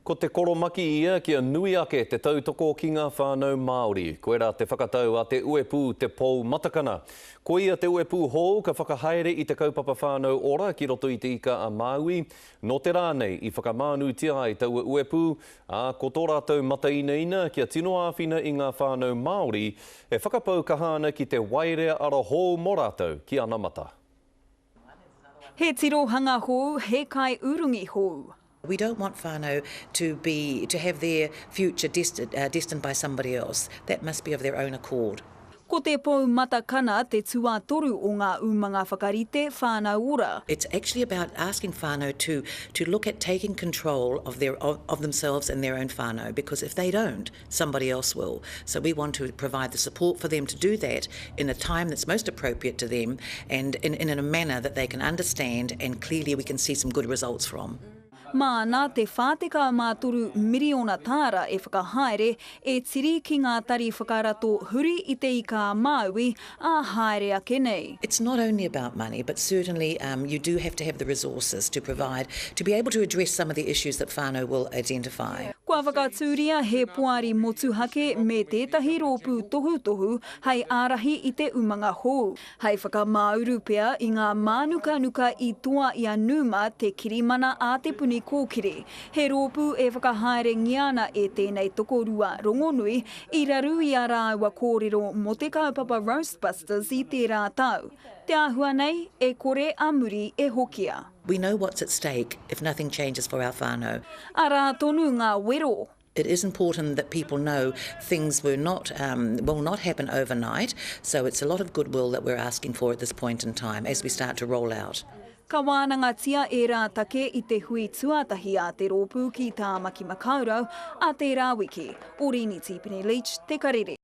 Ko te koromaki ia kia nui ake te tautoko ki ngā whānau Māori. Koera te whakatau a te uepu te pou matakana. Ko ia te uepu hou ka whakahaere i te kaupapa whānau ora ki roto i te ika a Māui. No te rānei i whakamānutia ai taua uepu a ko tō rātou matainaina kia tino āwhina i ngā whānau Māori e whakapau kahana ki te wairea ara hou mō rātou ki ana mata. He tirohanga hou, he kai urungi hou. We don't want whānau to have their future destined by somebody else. That must be of their own accord. Ko te pou matakana te tua toru o ngā umanga whakarite whānau ora. It's actually about asking whānau to look at taking control of themselves and their own whānau, because if they don't, somebody else will. So we want to provide the support for them to do that in a time that's most appropriate to them and in a manner that they can understand and clearly we can see some good results from. Māna te whāteka māturu miriona tāra e whakahaere e tiri ki ngā tari whakarato huri i te ika Māui a haere ake nei. It's not only about money, but certainly you do have to have the resources to provide, to be able to address some of the issues that whānau will identify. Kua whakatūria he puari motuhake me tētahi rōpū tohu hei ārahi i te umanga hou. Hei whakamauru pea i ngā mānuka i toa i anuma te kirimana a te puni kōkiri. He rōpū e whakahaere ngiana e tēnei tokorua rongonui i raru i a rāua kōrero mo te kaupapa Roastbusters i te rātau. Te āhua nei e kore a muri e hokia. We know what's at stake if nothing changes for our whānau. A rā tonu ngā wero. It is important that people know things will not happen overnight, so it's a lot of goodwill that we're asking for at this point in time as we start to roll out. Ka wānangatia e rā take i te hui tuatahi a te rōpū ki tā maki makaurau a te rā wiki. Orini Tipene Leach, Te Karere.